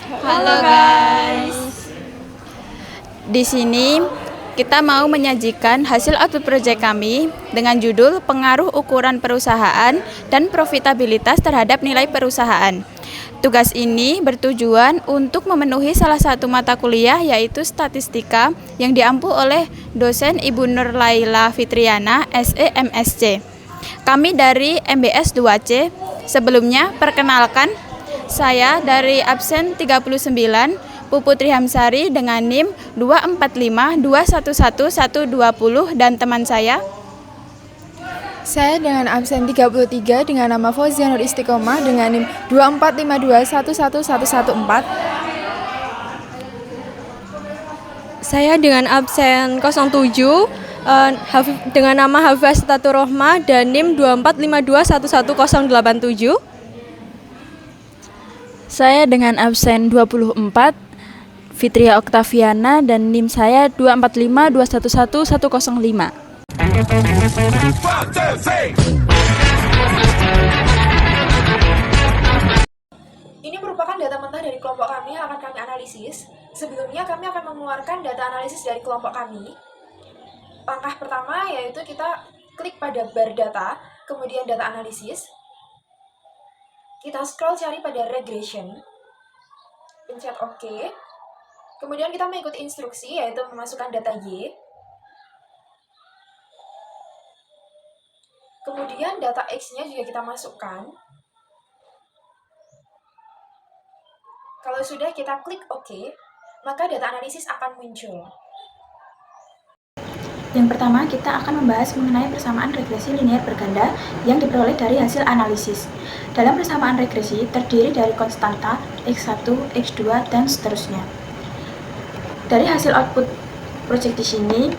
Halo guys. Di sini kita mau menyajikan hasil output proyek kami dengan judul Pengaruh Ukuran Perusahaan dan Profitabilitas terhadap Nilai Perusahaan. Tugas ini bertujuan untuk memenuhi salah satu mata kuliah yaitu statistika yang diampu oleh dosen Ibu Nur Laila Fitriana, SE MSc. Kami dari MBS 2C. Sebelumnya perkenalkan, saya dari absen 39, Puputri Hamsari dengan NIM 245211120 dan teman saya. Saya dengan absen 33 dengan nama Fauzia Nur Istiqomah dengan NIM 245211114. Saya dengan absen 07 dengan nama Hafifah Sitatur Rohmah dan NIM 245211087. Saya dengan absen 24, Fitria Oktaviana dan NIM saya 245211105. Ini merupakan data mentah dari kelompok kami yang akan kami analisis. Sebelumnya kami akan mengeluarkan data analisis dari kelompok kami. Langkah pertama yaitu kita klik pada bar data, kemudian data analisis. Kita scroll cari pada regression, pencet OK. Kemudian kita mengikuti instruksi yaitu memasukkan data Y. Kemudian data X-nya juga kita masukkan. Kalau sudah kita klik OK, maka data analisis akan muncul. Yang pertama, kita akan membahas mengenai persamaan regresi linear berganda yang diperoleh dari hasil analisis. Dalam persamaan regresi terdiri dari konstanta X1, X2, dan seterusnya. Dari hasil output proyek di sini,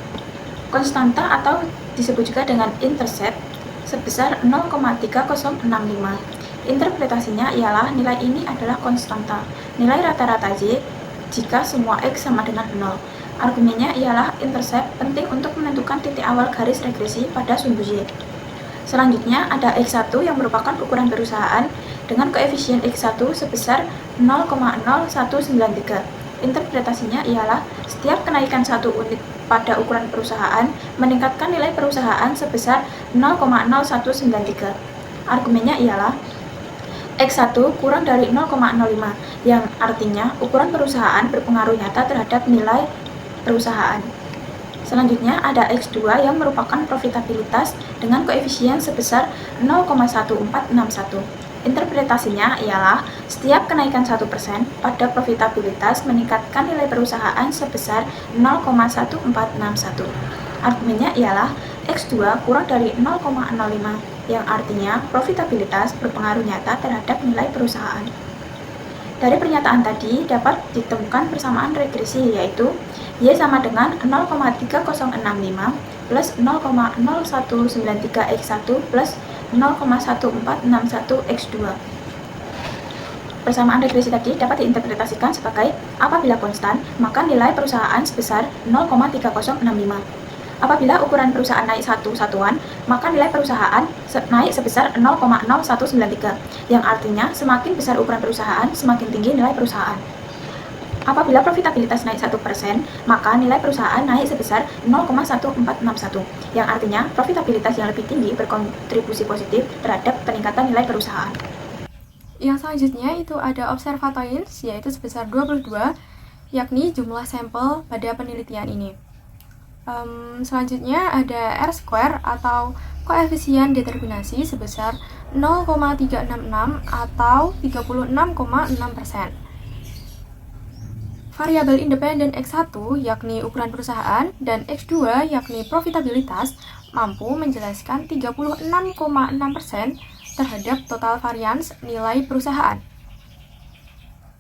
konstanta atau disebut juga dengan intercept sebesar 0,3065. Interpretasinya ialah nilai ini adalah konstanta, nilai rata-rata Y jika semua X sama dengan 0. Argumennya ialah intercept penting untuk menentukan titik awal garis regresi pada sumbu Y. Selanjutnya ada X1 yang merupakan ukuran perusahaan dengan koefisien X1 sebesar 0,0193. Interpretasinya ialah setiap kenaikan 1 unit pada ukuran perusahaan meningkatkan nilai perusahaan sebesar 0,0193. Argumennya ialah X1 kurang dari 0,05 yang artinya ukuran perusahaan berpengaruh nyata terhadap nilai perusahaan. Selanjutnya ada X2 yang merupakan profitabilitas dengan koefisien sebesar 0,1461. Interpretasinya ialah setiap kenaikan 1% pada profitabilitas meningkatkan nilai perusahaan sebesar 0,1461. Argumennya ialah X2 kurang dari 0,05 yang artinya profitabilitas berpengaruh nyata terhadap nilai perusahaan. Dari pernyataan tadi dapat ditemukan persamaan regresi yaitu Y sama dengan 0,3065 plus 0,0193 X1 plus 0,1461 X2. Persamaan regresi tadi dapat diinterpretasikan sebagai apabila konstan, maka nilai perusahaan sebesar 0,3065. Apabila ukuran perusahaan naik satu satuan, maka nilai perusahaan naik sebesar 0,0193, yang artinya semakin besar ukuran perusahaan, semakin tinggi nilai perusahaan. Apabila profitabilitas naik 1%, maka nilai perusahaan naik sebesar 0,1461, yang artinya profitabilitas yang lebih tinggi berkontribusi positif terhadap peningkatan nilai perusahaan. Yang selanjutnya itu ada observatoins, yaitu sebesar 22, yakni jumlah sampel pada penelitian ini. Selanjutnya ada R-square atau koefisien determinasi sebesar 0,366 atau 36,6%. Variabel independen X1 yakni ukuran perusahaan dan X2 yakni profitabilitas mampu menjelaskan 36,6% terhadap total varians nilai perusahaan.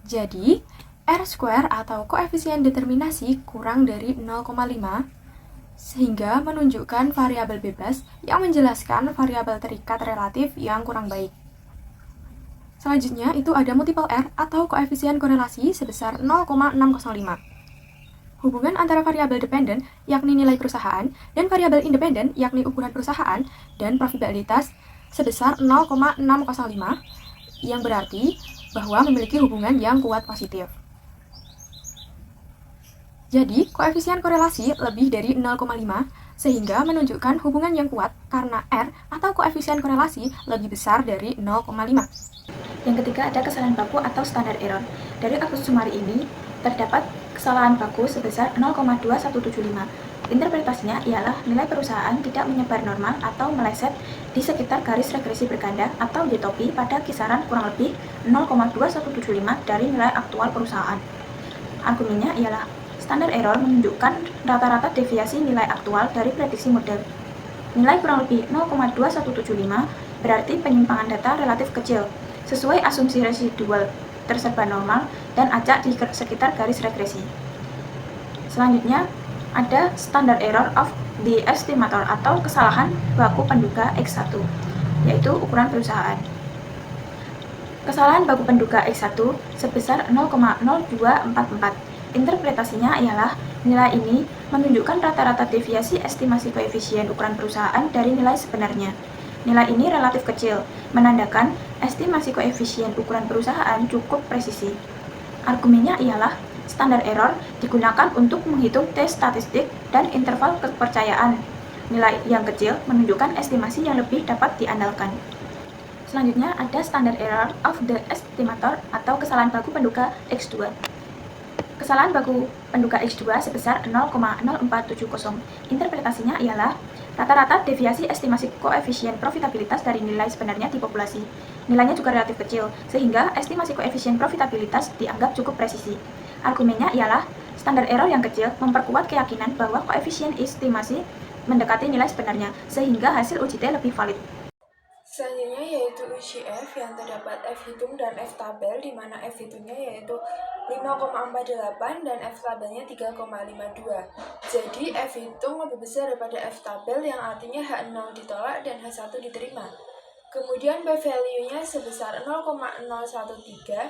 Jadi, R-square atau koefisien determinasi kurang dari 0,5 sehingga menunjukkan variabel bebas yang menjelaskan variabel terikat relatif yang kurang baik. Selanjutnya itu ada multiple R atau koefisien korelasi sebesar 0,605. Hubungan antara variabel dependen yakni nilai perusahaan dan variabel independen yakni ukuran perusahaan dan profitabilitas sebesar 0,605 yang berarti bahwa memiliki hubungan yang kuat positif. Jadi, koefisien korelasi lebih dari 0,5 sehingga menunjukkan hubungan yang kuat karena R atau koefisien korelasi lebih besar dari 0,5. Yang ketiga ada kesalahan baku atau standar error. Dari kasus sumari ini, terdapat kesalahan baku sebesar 0,2175. Interpretasinya ialah nilai perusahaan tidak menyebar normal atau meleset di sekitar garis regresi berganda atau ditopi pada kisaran kurang lebih 0,2175 dari nilai aktual perusahaan. Argumennya ialah standar error menunjukkan rata-rata deviasi nilai aktual dari prediksi model. Nilai kurang lebih 0,2175 berarti penyimpangan data relatif kecil, sesuai asumsi residual tersebar normal dan acak di sekitar garis regresi. Selanjutnya, ada standard error of the estimator atau kesalahan baku penduga X1, yaitu ukuran perusahaan. Kesalahan baku penduga X1 sebesar 0,0244. Interpretasinya ialah nilai ini menunjukkan rata-rata deviasi estimasi koefisien ukuran perusahaan dari nilai sebenarnya. Nilai ini relatif kecil, menandakan estimasi koefisien ukuran perusahaan cukup presisi. Argumennya ialah standar error digunakan untuk menghitung T statistik dan interval kepercayaan. Nilai yang kecil menunjukkan estimasi yang lebih dapat diandalkan. Selanjutnya ada standard error of the estimator atau kesalahan baku penduga X2. Kesalahan baku penduga X2 sebesar 0,0470. Interpretasinya ialah rata-rata deviasi estimasi koefisien profitabilitas dari nilai sebenarnya di populasi. Nilainya juga relatif kecil, sehingga estimasi koefisien profitabilitas dianggap cukup presisi. Argumennya ialah standar error yang kecil memperkuat keyakinan bahwa koefisien estimasi mendekati nilai sebenarnya, sehingga hasil uji T lebih valid. Selanjutnya yaitu uji F yang terdapat F hitung dan F tabel, di mana F hitungnya yaitu 5,48 dan F tabelnya 3,52. Jadi F hitung lebih besar daripada F tabel yang artinya H0 ditolak dan H1 diterima. Kemudian P-value-nya sebesar 0,013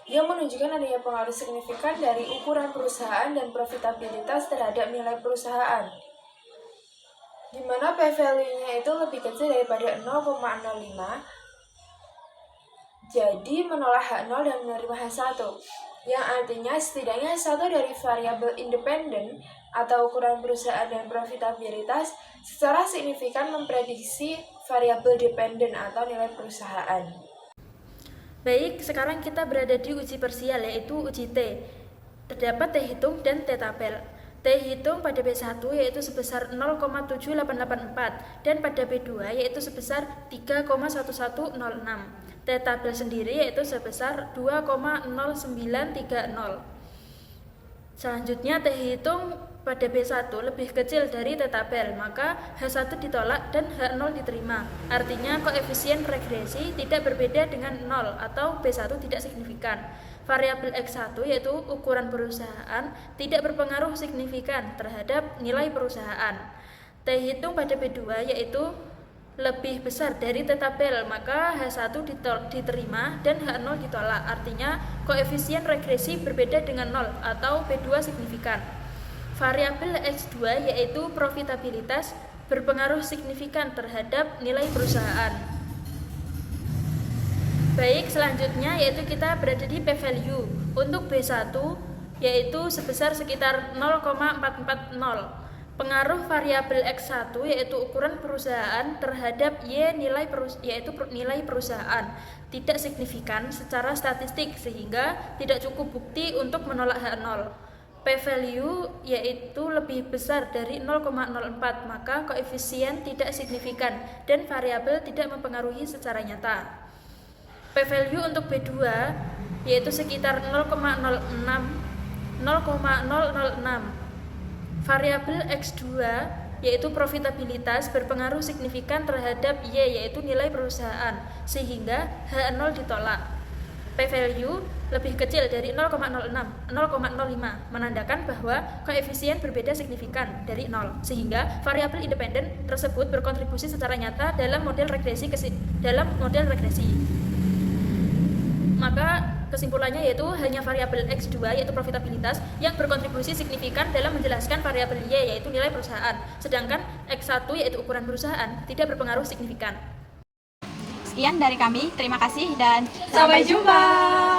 yang menunjukkan adanya pengaruh signifikan dari ukuran perusahaan dan profitabilitas terhadap nilai perusahaan, di mana P-value-nya itu lebih kecil daripada 0,05, jadi menolak H0 dan menerima H1, yang artinya setidaknya satu dari variabel independen atau ukuran perusahaan dan profitabilitas secara signifikan memprediksi variabel dependen atau nilai perusahaan. Baik, sekarang kita berada di uji parsial yaitu uji T. Terdapat T hitung dan T tabel. T hitung pada B1 yaitu sebesar 0,7884 dan pada B2 yaitu sebesar 3,1106. T tabel sendiri yaitu sebesar 2,0930. Selanjutnya T hitung pada B1 lebih kecil dari T tabel, maka H1 ditolak dan H0 diterima. Artinya koefisien regresi tidak berbeda dengan 0 atau B1 tidak signifikan. Variabel X1 yaitu ukuran perusahaan tidak berpengaruh signifikan terhadap nilai perusahaan. T hitung pada B2 yaitu lebih besar dari T tabel, maka H1 diterima dan H0 ditolak. Artinya koefisien regresi berbeda dengan 0 atau B2 signifikan. Variabel X2 yaitu profitabilitas berpengaruh signifikan terhadap nilai perusahaan. Baik, selanjutnya yaitu kita berada di P-value. Untuk B1 yaitu sebesar sekitar 0,440. Pengaruh variabel X1 yaitu ukuran perusahaan terhadap Y nilai perusahaan tidak signifikan secara statistik sehingga tidak cukup bukti untuk menolak H0. P-value yaitu lebih besar dari 0,04, maka koefisien tidak signifikan dan variabel tidak mempengaruhi secara nyata. P-value untuk B2 yaitu sekitar 0,006. Variabel X2 yaitu profitabilitas berpengaruh signifikan terhadap Y yaitu nilai perusahaan sehingga H0 ditolak. P-value lebih kecil dari 0,05 menandakan bahwa koefisien berbeda signifikan dari 0 sehingga variabel independen tersebut berkontribusi secara nyata dalam model regresi. Maka kesimpulannya yaitu hanya variabel X2 yaitu profitabilitas yang berkontribusi signifikan dalam menjelaskan variabel Y yaitu nilai perusahaan, sedangkan X1 yaitu ukuran perusahaan tidak berpengaruh signifikan. Sekian dari kami, terima kasih dan Sampai jumpa.